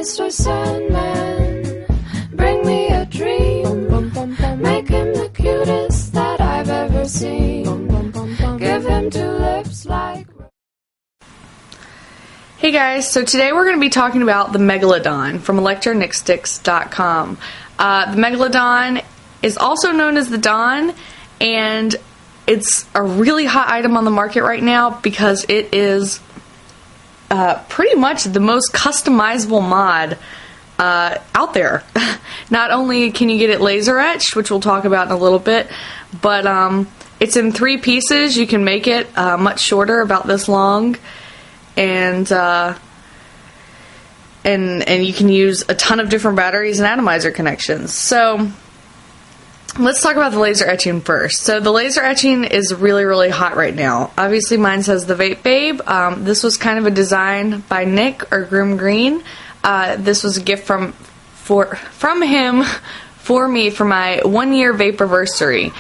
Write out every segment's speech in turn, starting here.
Mr. Sandman, bring me a dream. Make him the cutest that I've ever seen. Give him two lips like... Hey guys, so today we're going to be talking about the MEGALODON from electronicstics.com. The MEGALODON is also known as the d.o.n, and it's a really hot item on the market right now because it is pretty much the most customizable mod out there. Not only can you get it laser etched, which we'll talk about in a little bit, but it's in 3 pieces. You can make it much shorter, about this long, and you can use a ton of different batteries and atomizer connections. So let's talk about the laser etching first. So the laser etching is really, really hot right now. Obviously mine says the Vape Babe. This was kind of a design by Nick, or GrimmGreen. This was a gift from him for me for my 1-year vape-iversary,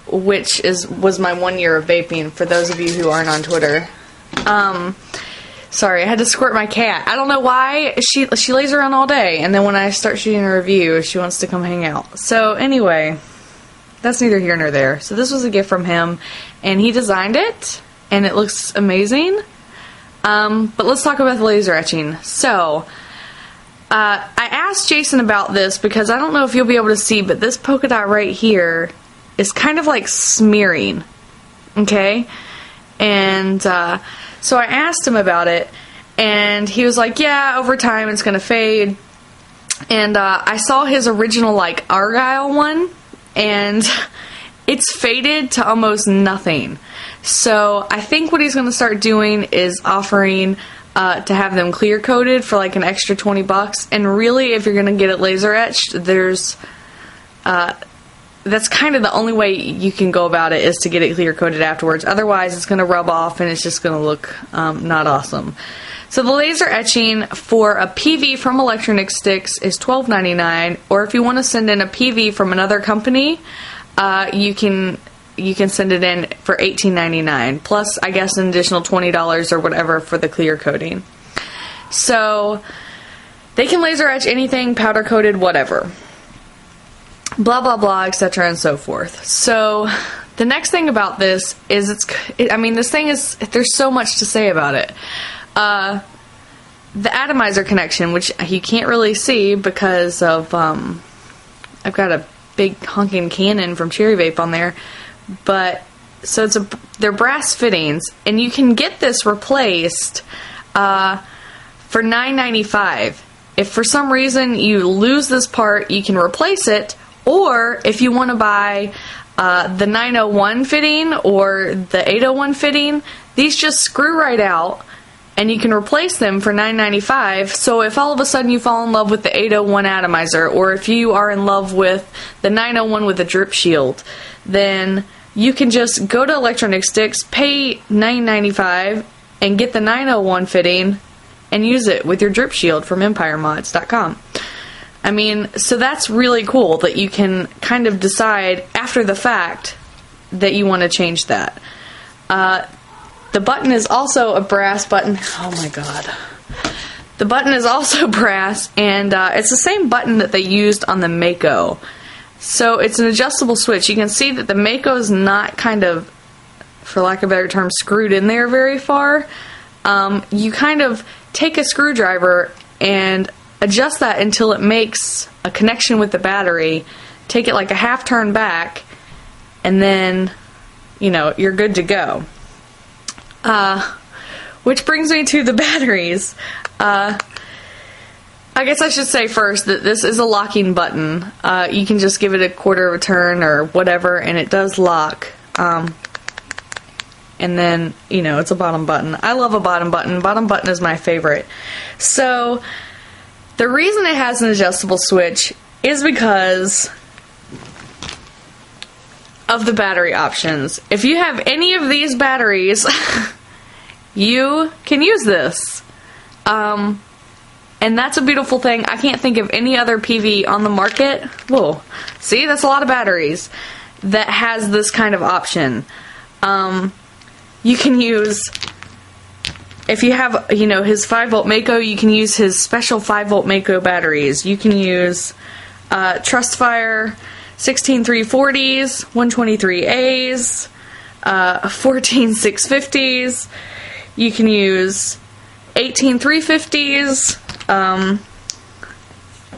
which was my 1 year of vaping, for those of you who aren't on Twitter. Sorry, I had to squirt my cat. I don't know why. She lays around all day, and then when I start shooting a review, she wants to come hang out. So anyway, that's neither here nor there. So this was a gift from him, and he designed it, and it looks amazing. But let's talk about the laser etching. So I asked Jason about this because I don't know if you'll be able to see, but this polka dot right here is kind of like smearing, okay? And so I asked him about it, and he was like, yeah, over time it's going to fade. And I saw his original, like, Argyle one, and it's faded to almost nothing. So I think what he's going to start doing is offering to have them clear coated for like an extra $20. And really, if you're going to get it laser etched, that's kind of the only way you can go about it, is to get it clear coated afterwards. Otherwise, it's going to rub off and it's just going to look not awesome. So the laser etching for a PV from Electronic Sticks is $12.99, or if you want to send in a PV from another company, you can send it in for $18.99, plus I guess an additional $20 or whatever for the clear coating. So they can laser etch anything, powder coated, whatever. Blah blah blah, etc. and so forth. So the next thing about this is this thing is, there's so much to say about it. The atomizer connection, which you can't really see because of I've got a big honking cannon from Cherry Vape on there, but so they're brass fittings, and you can get this replaced for $9.95. If for some reason you lose this part, you can replace it. Or if you want to buy the 901 fitting or the 801 fitting, these just screw right out, and you can replace them for $9.95. So if all of a sudden you fall in love with the 801 atomizer, or if you are in love with the 901 with the drip shield, then you can just go to Electronic Sticks, pay $9.95, and get the 901 fitting and use it with your drip shield from EmpireMods.com. I mean, so that's really cool that you can kind of decide after the fact that you want to change that. The button is also a brass button. Oh my god. The button is also brass, and it's the same button that they used on the Mako. So it's an adjustable switch. You can see that the Mako is not kind of, for lack of a better term, screwed in there very far. You kind of take a screwdriver and adjust that until it makes a connection with the battery, take it like a half turn back, and then, you're good to go. Which brings me to the batteries. I guess I should say first that this is a locking button. You can just give it a quarter of a turn or whatever, and it does lock. And then, it's a bottom button. I love a bottom button. Bottom button is my favorite. So the reason it has an adjustable switch is because of the battery options. If you have any of these batteries, you can use this. And that's a beautiful thing. I can't think of any other PV on the market. Whoa. See, that's a lot of batteries that has this kind of option. You can use if you have, you know, his 5-volt Mako, you can use his special 5-volt Mako batteries. You can use Trustfire 16340s, 123As, 14650s. You can use 18350s,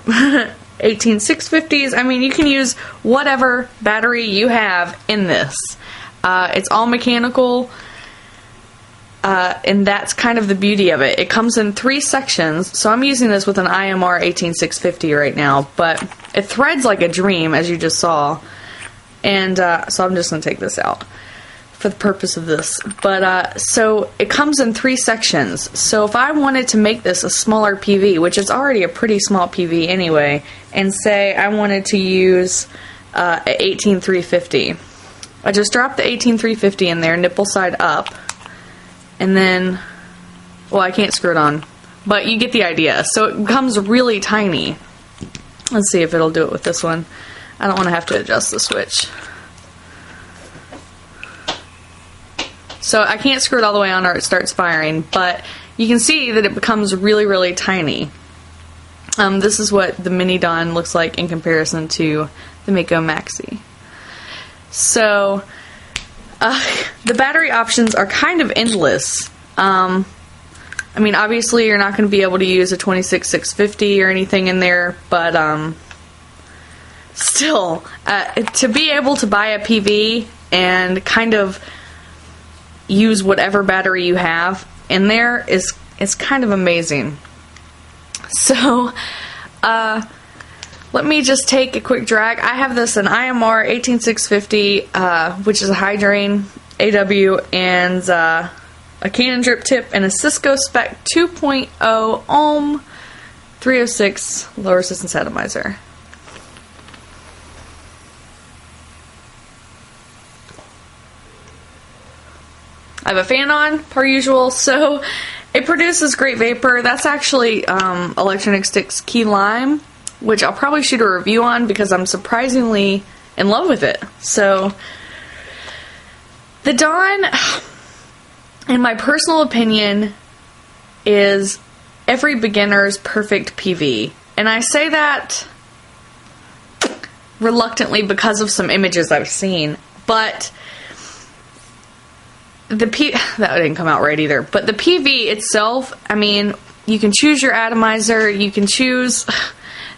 18650s. I mean, you can use whatever battery you have in this. It's all mechanical, and that's kind of the beauty of it. It comes in 3 sections, so I'm using this with an IMR 18650 right now, but it threads like a dream, as you just saw, and so I'm just going to take this out for the purpose of this. But so it comes in 3 sections, so if I wanted to make this a smaller PV, which is already a pretty small PV anyway, and say I wanted to use an 18350, I just drop the 18350 in there, nipple side up, and then, well, I can't screw it on, but you get the idea. So it becomes really tiny. Let's see if it'll do it with this one. I don't want to have to adjust the switch. So I can't screw it all the way on or it starts firing, but you can see that it becomes really, really tiny. This is what the mini d.o.n looks like in comparison to the Mako Maxi. So the battery options are kind of endless. I mean, obviously you're not going to be able to use a 26650 or anything in there, but still, to be able to buy a PV and kind of use whatever battery you have in there is kind of amazing. So let me just take a quick drag. I have this an IMR 18650, which is a high drain AW, and a Canon drip tip, and a Cisco Spec 2.0 ohm 306 low resistance atomizer. I have a fan on, per usual, so it produces great vapor. That's actually Electronic Stick's Key Lime, which I'll probably shoot a review on because I'm surprisingly in love with it. So, the d.o.n, in my personal opinion, is every beginner's perfect PV. And I say that reluctantly because of some images I've seen, but that didn't come out right either. But the PV itself, I mean, you can choose your atomizer, you can choose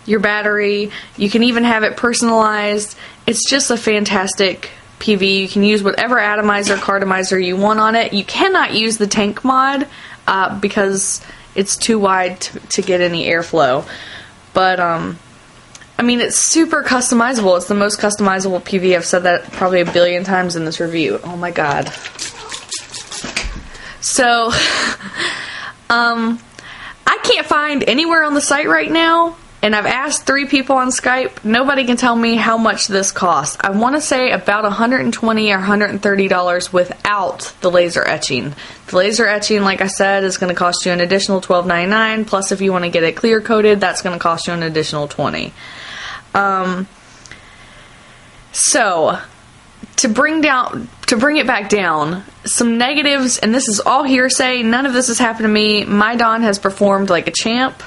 your battery, you can even have it personalized. It's just a fantastic PV. You can use whatever atomizer, cartomizer you want on it. You cannot use the tank mod because it's too wide to get any airflow. But I mean, it's super customizable. It's the most customizable PV. I've said that probably a billion times in this review. Oh my god. So, I can't find anywhere on the site right now, and I've asked 3 people on Skype. Nobody can tell me how much this costs. I want to say about $120 or $130 without the laser etching. The laser etching, like I said, is going to cost you an additional $12.99. Plus, if you want to get it clear coated, that's going to cost you an additional $20. So, to bring it back down, some negatives, and this is all hearsay, none of this has happened to me. My d.o.n has performed like a champ.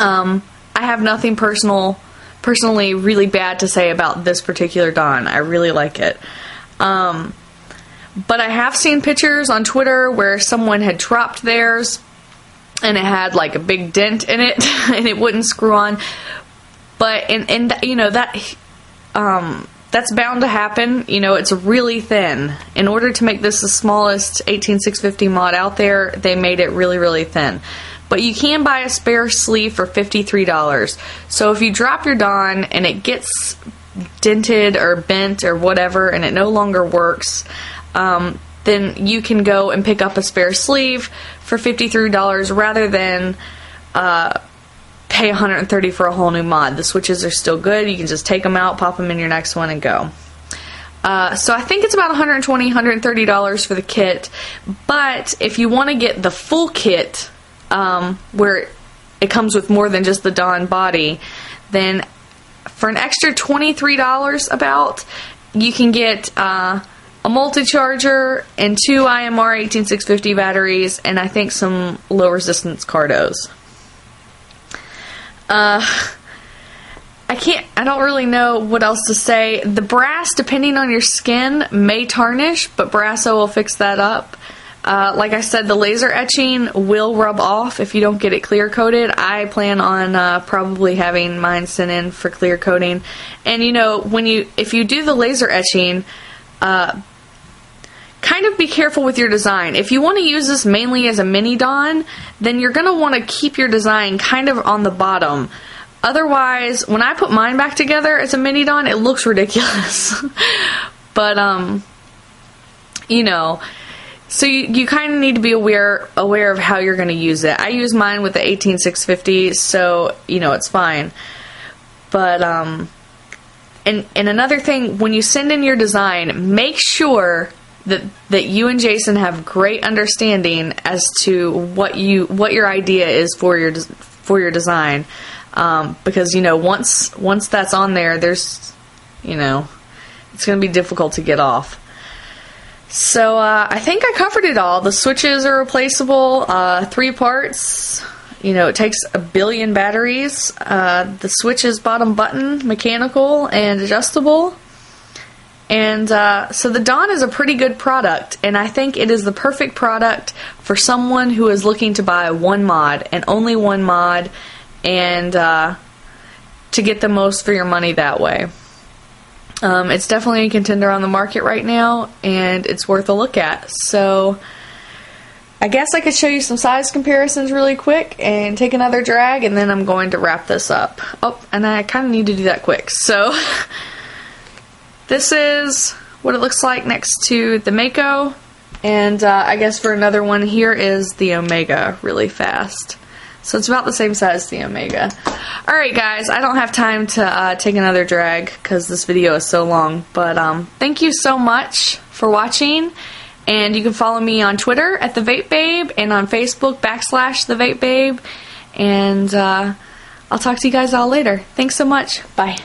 I have nothing personally really bad to say about this particular d.o.n. I really like it. But I have seen pictures on Twitter where someone had dropped theirs and it had like a big dent in it and it wouldn't screw on. But and you know that that's bound to happen. You know, it's really thin. In order to make this the smallest 18650 mod out there, they made it really, really thin. But you can buy a spare sleeve for $53. So if you drop your d.o.n and it gets dented or bent or whatever and it no longer works, then you can go and pick up a spare sleeve for $53 rather than pay $130 for a whole new mod. The switches are still good. You can just take them out, pop them in your next one, and go. So I think it's about $120, $130 for the kit. But if you want to get the full kit, where it comes with more than just the d.o.n body, then for an extra $23 about, you can get a multi-charger, and 2 IMR 18650 batteries, and I think some low resistance cardos. I don't really know what else to say. The brass, depending on your skin, may tarnish, but Brasso will fix that up. Like I said, the laser etching will rub off if you don't get it clear coated. I plan on probably having mine sent in for clear coating. And you know, if you do the laser etching, kind of be careful with your design. If you want to use this mainly as a mini d.o.n, then you're going to want to keep your design kind of on the bottom. Otherwise, when I put mine back together as a mini d.o.n, it looks ridiculous. But, you know, so you kind of need to be aware of how you're going to use it. I use mine with the 18650, so, you know, it's fine. But, and another thing, when you send in your design, make sure that you and Jason have great understanding as to what your idea is for your design. Because, you know, once that's on there, there's, you know, it's going to be difficult to get off. So, I think I covered it all. The switches are replaceable, 3 parts. You know, it takes 1 billion batteries. The switch is bottom button, mechanical, and adjustable. And, so the d.o.n is a pretty good product, and I think it is the perfect product for someone who is looking to buy one mod, and only one mod, and to get the most for your money that way. It's definitely a contender on the market right now, and it's worth a look at. So I guess I could show you some size comparisons really quick and take another drag, and then I'm going to wrap this up. Oh, and I kind of need to do that quick. So this is what it looks like next to the Mako, and I guess for another one, here is the Omega really fast. So it's about the same size as the Omega. Alright guys, I don't have time to take another drag because this video is so long. But thank you so much for watching. And you can follow me on Twitter at The Vape Babe and on Facebook / The Vape Babe. And I'll talk to you guys all later. Thanks so much. Bye.